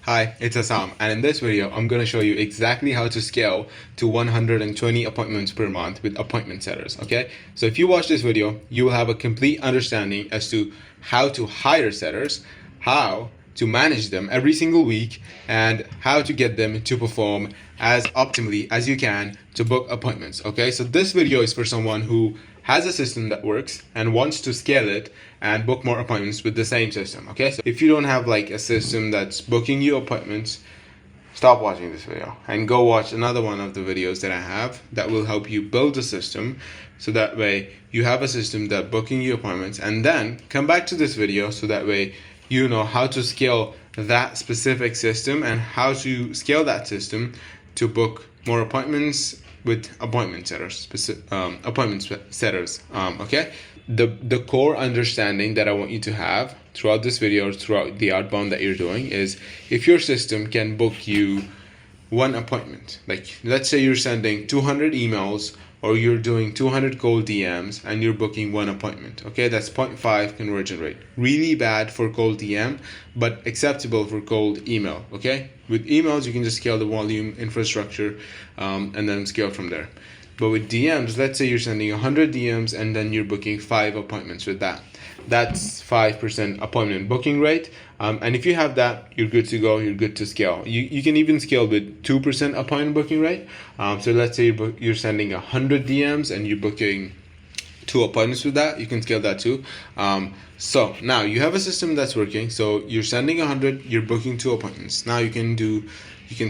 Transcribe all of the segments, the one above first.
Hi, it's Assam, and in this video, I'm going to show you exactly how to scale to 120 appointments per month with appointment setters, okay? So if you watch this video, you will have a complete understanding as to how to hire setters, how to manage them every single week, and how to get them to perform as optimally as you can to book appointments, okay? So this video is for someone who has a system that works and wants to scale it and book more appointments with the same system, okay? So if you don't have like a system that's booking you appointments, stop watching this video and go watch another one of the videos that I have that will help you build a system, so that way you have a system that booking you appointments, and then come back to this video so that way you know how to scale that specific system and how to scale that system to book more appointments with appointment setters, okay? The core understanding that I want you to have throughout this video, throughout the outbound that you're doing, is if your system can book you one appointment, like let's say you're sending 200 emails or you're doing 200 cold DMs and you're booking one appointment, okay? That's 0.5 conversion rate. Really bad for cold DM, but acceptable for cold email, okay? With emails, you can just scale the volume, infrastructure, and then scale from there. But with DMs, let's say you're sending 100 DMs and then you're booking 5 appointments with that. That's 5% appointment booking rate. And if you have that, you're good to go, you're good to scale. You can even scale with 2% appointment booking rate. So let's say you're sending 100 DMs and you're booking 2 appointments with that, you can scale that too. So now you have a system that's working. So you're sending 100, you're booking 2 appointments. Now you can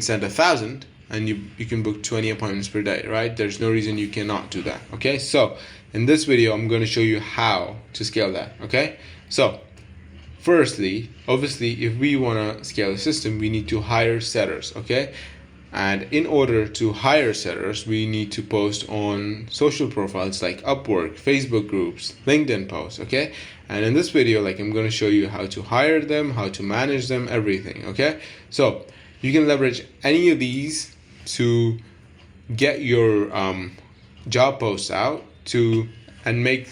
send 1,000 and you can book 20 appointments per day, right? There's no reason you cannot do that, okay? So in this video, I'm going to show you how to scale that, okay? So firstly, obviously, if we want to scale a system, we need to hire setters, okay? And in order to hire setters, we need to post on social profiles like Upwork, Facebook groups, LinkedIn posts, okay? And in this video, I'm going to show you how to hire them, how to manage them, everything, okay? So you can leverage any of these to get your job posts out and make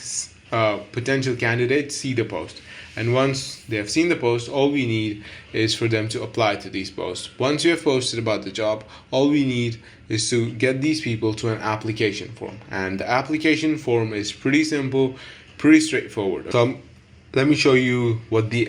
potential candidates see the post. And once they have seen the post, all we need is for them to apply to these posts. Once you have posted about the job, all we need is to get these people to an application form. And the application form is pretty simple, pretty straightforward. So let me show you what the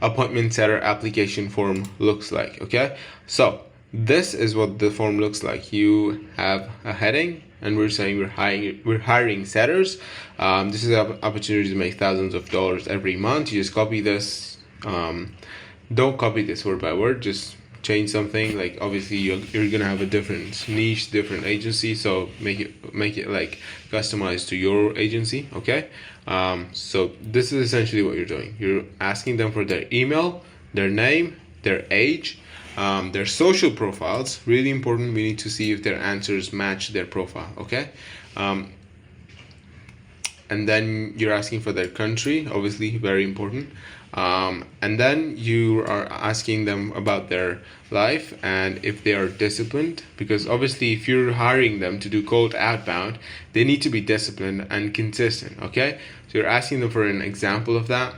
appointment setter application form looks like, okay? So this is what the form looks like. You have a heading, and we're saying we're hiring setters. This is an opportunity to make thousands of dollars every month. You just copy this. Don't copy this word by word. Just change something. Like obviously you're gonna have a different niche, different agency. So make it like customized to your agency. Okay. So this is essentially what you're doing. You're asking them for their email, their name, their age, their social profiles. Really important. We need to see if their answers match their profile, okay? And then you're asking for their country, obviously very important. And then you are asking them about their life and if they are disciplined, because obviously if you're hiring them to do cold outbound, they need to be disciplined and consistent, okay? So you're asking them for an example of that.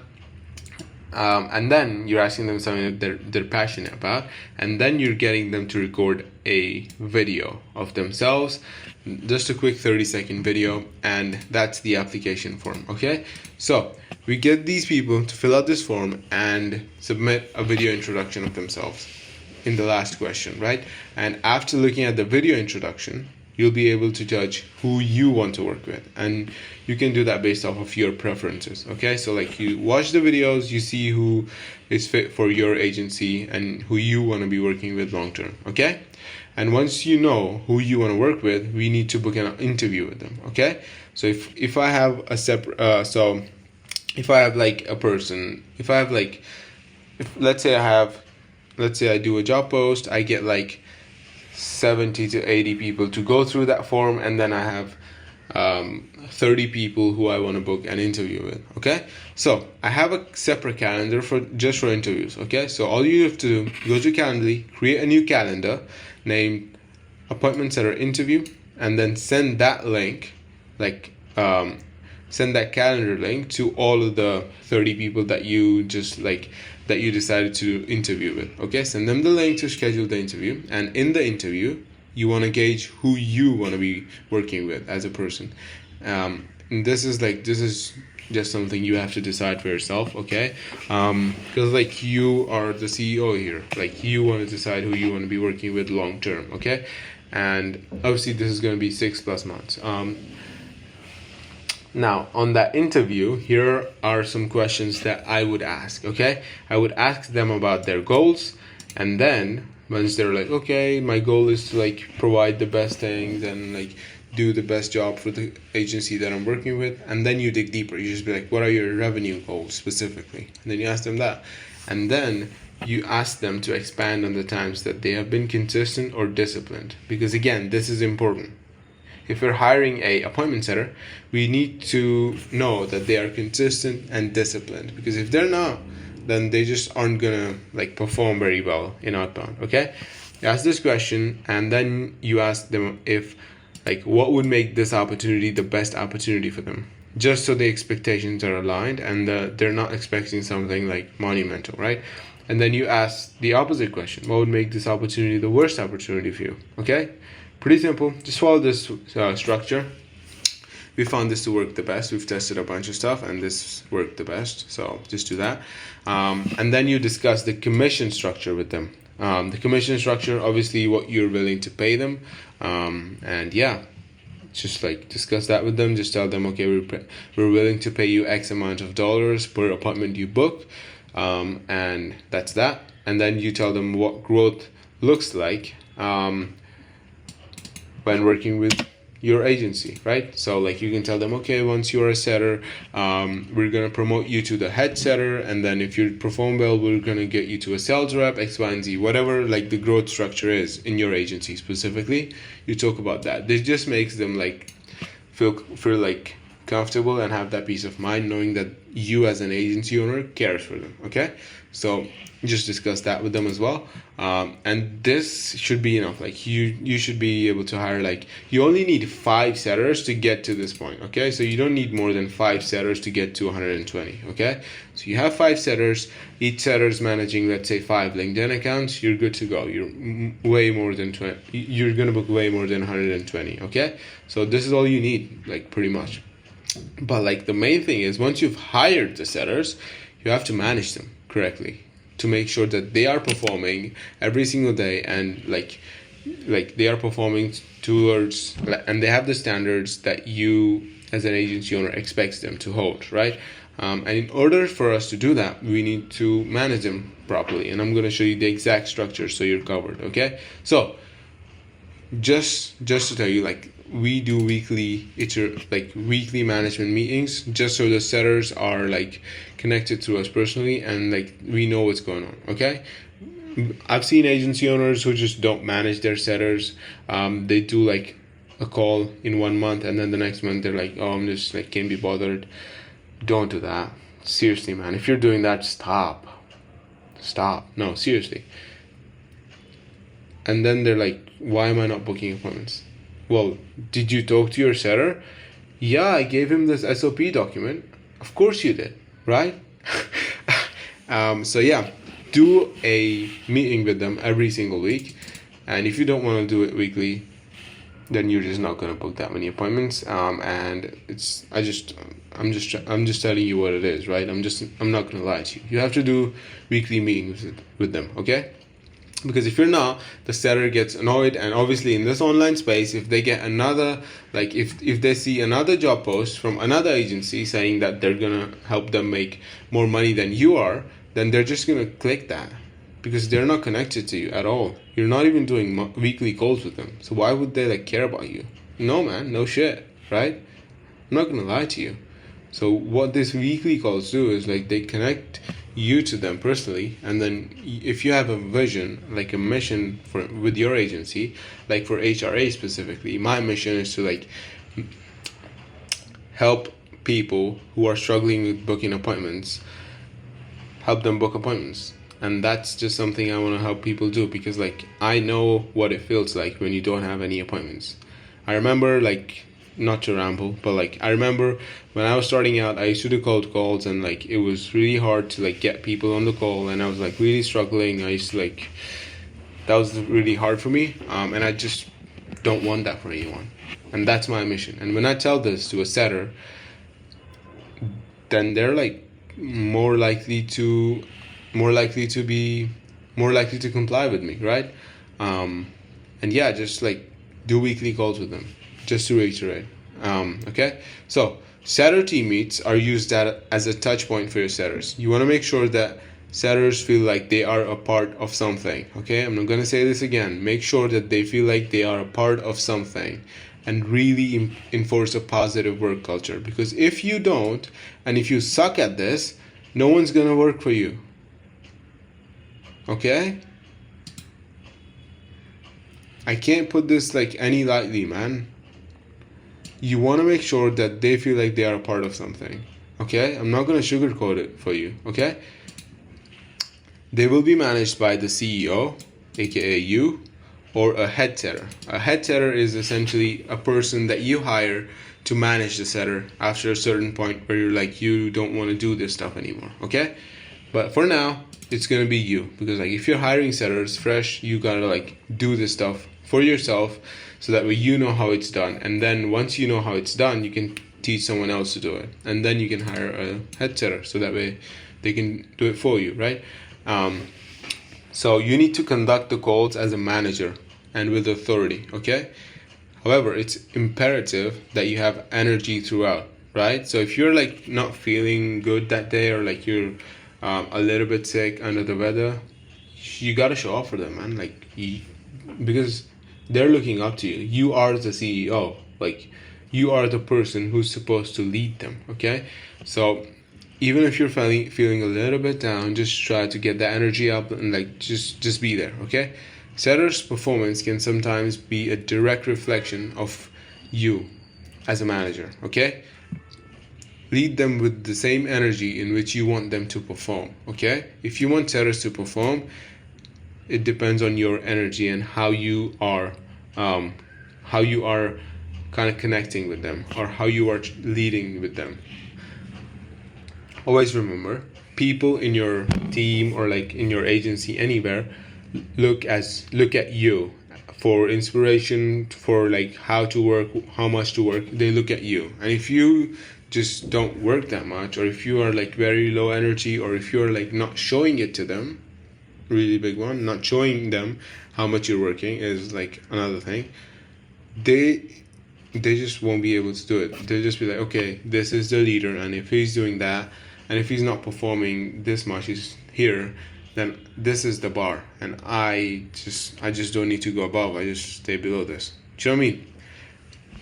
And then you're asking them something that they're passionate about, and then you're getting them to record a video of themselves, just a quick 30-second video, and that's the application form, okay? So we get these people to fill out this form and submit a video introduction of themselves in the last question, right? And after looking at the video introduction, you'll be able to judge who you want to work with, and you can do that based off of your preferences, okay? So you watch the videos, you see who is fit for your agency and who you want to be working with long term, okay? And once you know who you want to work with, we need to book an interview with them, okay? So if I have a separate if I have a person, let's say I do a job post, I get 70 to 80 people to go through that form, and then I have 30 people who I want to book an interview with, okay? So I have a separate calendar just for interviews, okay? So all you have to do, go to Calendly, create a new calendar named Appointment Setter Interview, and then send that link, send that calendar link to all of the 30 people that you decided to interview with. Okay, send them the link to schedule the interview, and in the interview you want to gauge who you want to be working with as a person. And this is just something you have to decide for yourself, okay? Because like you are the CEO here, like you want to decide who you want to be working with long term, okay? And obviously this is going to be 6+ months. Now on that interview, here are some questions that I would ask, okay? I would ask them about their goals, and then once they're like, okay, my goal is to like provide the best things and like do the best job for the agency that I'm working with, and then you dig deeper. You just be like, what are your revenue goals specifically? And then you ask them that, and then you ask them to expand on the times that they have been consistent or disciplined, because again, this is important. If we're hiring a appointment setter, we need to know that they are consistent and disciplined, because if they're not, then they just aren't gonna like perform very well in outbound, okay? You ask this question, and then you ask them if like what would make this opportunity the best opportunity for them, just so the expectations are aligned and they're not expecting something like monumental, right? And then you ask the opposite question, what would make this opportunity the worst opportunity for you? Okay, pretty simple. Just follow this structure. We found this to work the best. We've tested a bunch of stuff and this worked the best, so just do that. And then you discuss the commission structure with them. The commission structure, obviously what you're willing to pay them, and yeah, just like discuss that with them. Just tell them, okay, we're willing to pay you X amount of dollars per appointment you book, and that's that. And then you tell them what growth looks like when working with your agency, right? So like you can tell them, okay, once you're a setter, we're gonna promote you to the head setter, and then if you perform well, we're gonna get you to a sales rep, X, Y, and Z, whatever like the growth structure is in your agency specifically. You talk about that. This just makes them like feel like comfortable and have that peace of mind knowing that you as an agency owner cares for them, okay? So just discuss that with them as well, and this should be enough. Like you should be able to hire, like you only need 5 setters to get to this point, okay? So you don't need more than 5 setters to get to 120, okay? So you have 5 setters, each setter is managing, let's say 5 LinkedIn accounts. You're good to go. You're way more than 20. You're gonna book way more than 120, okay? So this is all you need, like pretty much. But like the main thing is, once you've hired the setters, you have to manage them correctly to make sure that they are performing every single day, and like they are performing towards, and they have the standards that you as an agency owner expects them to hold, right? And in order for us to do that, we need to manage them properly, and I'm going to show you the exact structure so you're covered, okay? So just to tell you, like we do weekly management meetings just so the setters are like connected to us personally, and like we know what's going on, okay? I've seen agency owners who just don't manage their setters. They do like a call in 1 month, and then the next month they're like, oh, I'm just like can't be bothered. Don't do that. Seriously, man, if you're doing that, stop. No, seriously. And then they're like, why am I not booking appointments? Well, did you talk to your setter? Yeah, I gave him this SOP document. Of course you did, right? So yeah, do a meeting with them every single week. And if you don't want to do it weekly, then you're just not going to book that many appointments. And I'm just telling you what it is, right? I'm not going to lie to you. You have to do weekly meetings with them, okay? Because if you're not, the setter gets annoyed, and obviously in this online space, if they get another, like if they see another job post from another agency saying that they're gonna help them make more money than you are, then they're just gonna click that, because they're not connected to you at all. You're not even doing weekly calls with them, so why would they like care about you? No, man, no shit, right? I'm not gonna lie to you. So what these weekly calls do is like they connect you to them personally, and then if you have a vision, like a mission with your agency, like for HRA specifically, my mission is to like help people who are struggling with booking appointments, help them book appointments. And that's just something I want to help people do, because like I know what it feels like when you don't have any appointments. I remember like not to ramble, but like I remember when I was starting out, I used to do cold calls, and like it was really hard to like get people on the call, and I was like really struggling. I used to like, that was really hard for me, and I just don't want that for anyone, and that's my mission. And when I tell this to a setter, then they're like more likely to comply with me, right? And yeah, just like do weekly calls with them, just to reiterate. Okay, so setter team meets are used as a touch point for your setters. You want to make sure that setters feel like they are a part of something. Okay, I'm not going to say this again. Make sure that they feel like they are a part of something, and really enforce a positive work culture. Because if you don't, and if you suck at this, no one's going to work for you. Okay, I can't put this like any lightly, man. You want to make sure that they feel like they are a part of something. Okay, I'm not going to sugarcoat it for you. Okay, they will be managed by the CEO, aka you, or a head setter. A head setter is essentially a person that you hire to manage the setter after a certain point where you're like, you don't want to do this stuff anymore. Okay, but for now it's gonna be you, because like if you're hiring setters fresh, you gotta like do this stuff for yourself, so that way you know how it's done, and then once you know how it's done, you can teach someone else to do it, and then you can hire a head setter, so that way they can do it for you, right? So you need to conduct the calls as a manager and with authority. Okay, however, it's imperative that you have energy throughout, right? So if you're like not feeling good that day, or like you're a little bit sick, under the weather, you gotta show up for them, man. Like because they're looking up to you. You are the CEO. Like you are the person who's supposed to lead them. Okay, so even if you're feeling a little bit down, just try to get the energy up, and like just be there. Okay, setters' performance can sometimes be a direct reflection of you as a manager. Okay, lead them with the same energy in which you want them to perform. Okay, if you want setters to perform, it depends on your energy and how you are kind of connecting with them, or how you are leading with them. Always remember, people in your team or like in your agency, anywhere, look at you for inspiration, for like how to work, how much to work. They look at you, and if you just don't work that much, or if you are like very low energy, or if you're like not showing it to them, really big one, not showing them how much you're working is like another thing, they just won't be able to do it. They'll just be like, okay, this is the leader, and if he's doing that, and if he's not performing this much, he's here, then this is the bar, and I just don't need to go above. I just stay below this. Do you know what I mean?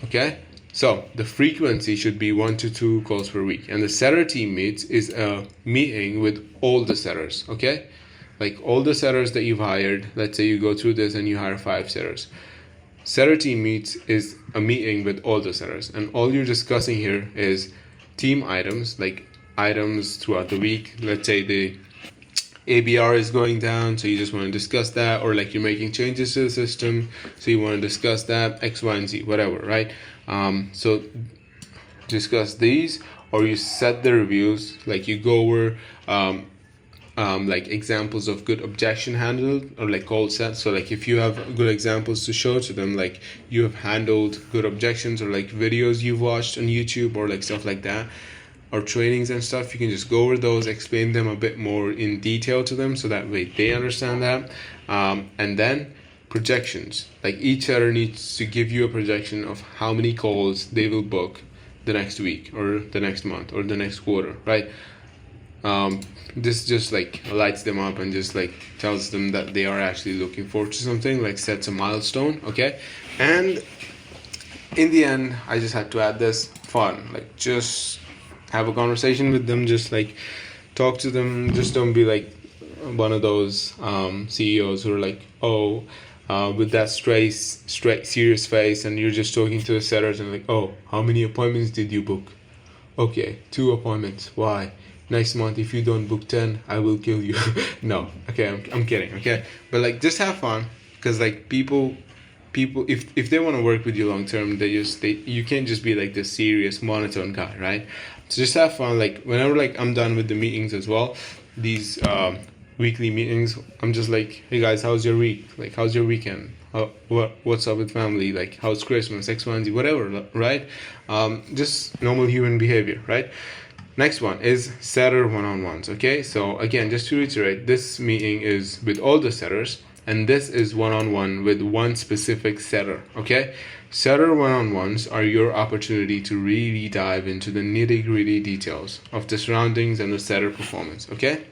Okay, so the frequency should be 1 to 2 calls per week, and the setter team meets is a meeting with all the setters. Okay, like all the setters that you've hired. Let's say you go through this and you hire 5 setters. Setter team meets is a meeting with all the setters, and all you're discussing here is team items, like items throughout the week. Let's say the ABR is going down, so you just want to discuss that, or like you're making changes to the system, so you want to discuss that, X, Y, and Z, whatever, right? So discuss these, or you set the reviews, like you go over like examples of good objection handled, or like call sets. So like if you have good examples to show to them, like you have handled good objections, or like videos you've watched on YouTube, or like stuff like that, or trainings and stuff, you can just go over those, explain them a bit more in detail to them, so that way they understand that. And then projections, like each setter needs to give you a projection of how many calls they will book the next week, or the next month, or the next quarter, right? This just like lights them up, and just like tells them that they are actually looking forward to something, like sets a milestone. Okay, and in the end, I just had to add this fun, like just have a conversation with them, just like talk to them. Just don't be like one of those CEOs who are like, with that straight serious face, and you're just talking to the setters and like, oh, how many appointments did you book? Okay, 2 appointments. Why? Next month, if you don't book 10, I will kill you. No, okay, I'm kidding, okay? But like, just have fun, because like people people, if they want to work with you long term, you can't just be like this serious monotone guy, right? So just have fun. Like whenever like I'm done with the meetings as well, these weekly meetings, I'm just like, hey guys, how's your week? Like how's your weekend? What's up with family? Like how's Christmas, X, Y, and Z, whatever, right? Just normal human behavior, right? Next one is setter one-on-ones. Okay, so again, just to reiterate, this meeting is with all the setters, and this is one-on-one with one specific setter. Okay, setter one-on-ones are your opportunity to really dive into the nitty-gritty details of the surroundings and the setter performance. Okay,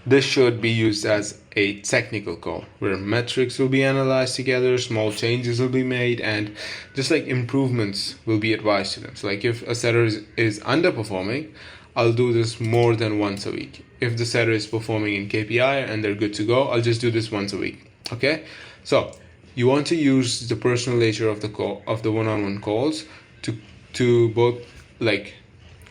this should be used as a technical call where metrics will be analyzed together, small changes will be made, and just like improvements will be advised to them. So like if a setter is underperforming, I'll do this more than once a week. If the setter is performing in KPI and they're good to go, I'll just do this once a week. Okay, so you want to use the personal nature of the call, of the one-on-one calls, to both like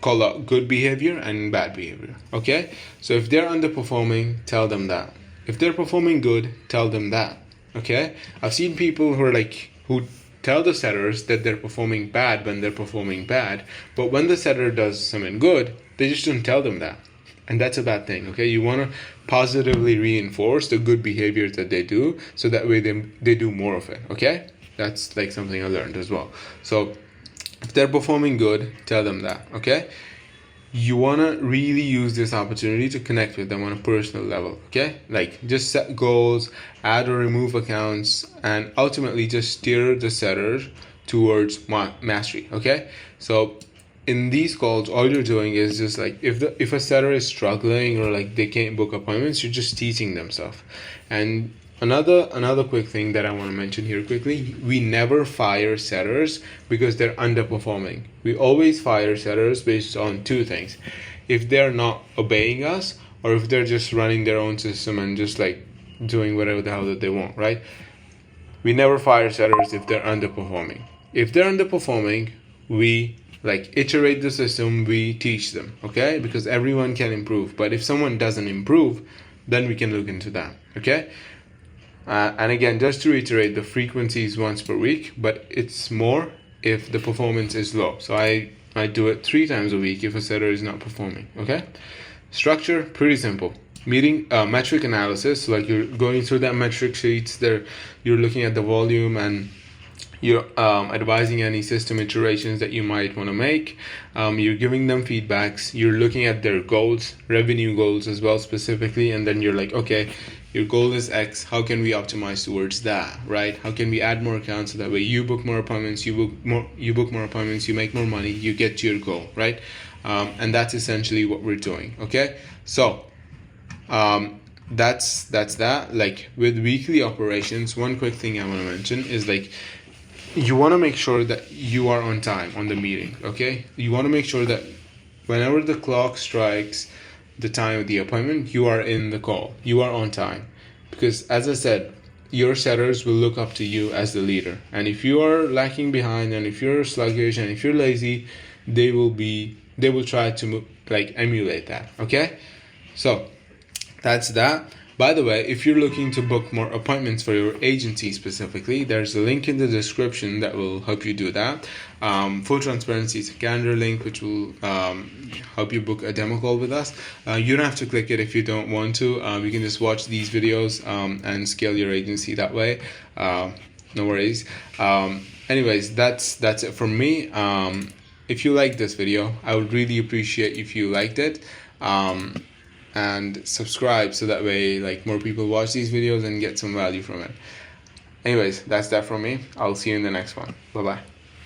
call out good behavior and bad behavior. Okay, so if they're underperforming, tell them that. If they're performing good, tell them that. Okay, I've seen people who tell the setters that they're performing bad when they're performing bad, but when the setter does something good, they just don't tell them that, and that's a bad thing. Okay, you want to positively reinforce the good behavior that they do, so that way they do more of it. Okay, that's like something I learned as well. So if they're performing good, tell them that. Okay, you want to really use this opportunity to connect with them on a personal level. Okay, like just set goals, add or remove accounts, and ultimately just steer the setter towards mastery. Okay, so in these calls, all you're doing is just like if a setter is struggling or like they can't book appointments, you're just teaching them stuff. And another quick thing that I want to mention here quickly, we never fire setters because they're underperforming. We always fire setters based on two things: if they're not obeying us, or if they're just running their own system and just like doing whatever the hell that they want, right? We never fire setters if they're underperforming. If they're underperforming, we like iterate the system, we teach them. Okay, because everyone can improve, but if someone doesn't improve, then we can look into that. Okay, and again, just to reiterate, the frequency is once per week, but it's more if the performance is low. So I do it 3 times a week if a setter is not performing. Okay, structure pretty simple. Meeting metric analysis, so like you're going through that metric sheets there, you're looking at the volume and you're advising any system iterations that you might want to make. You're giving them feedbacks, you're looking at their goals, revenue goals as well specifically, and then you're like, okay, your goal is X, how can we optimize towards that, right? How can we add more accounts so that way you book more appointments, you book more appointments, you make more money, you get to your goal, right? And that's essentially what we're doing. Okay, so that's that. Like with weekly operations, one quick thing I want to mention is like you want to make sure that you are on time on the meeting. Okay, you want to make sure that whenever the clock strikes the time of the appointment, you are in the call, you are on time, because as I said, your setters will look up to you as the leader, and if you are lacking behind and if you're sluggish and if you're lazy, they will try to like emulate that. Okay, so that's that. By the way, if you're looking to book more appointments for your agency specifically, there's a link in the description that will help you do that. Full transparency is a calendar link which will help you book a demo call with us. You don't have to click it if you don't want to. You can just watch these videos and scale your agency that way. No worries. Anyways, that's it from me. If you like this video, I would really appreciate if you liked it. And subscribe so that way like more people watch these videos and get some value from it. Anyways, that's that from me. I'll see you in the next one. Bye bye.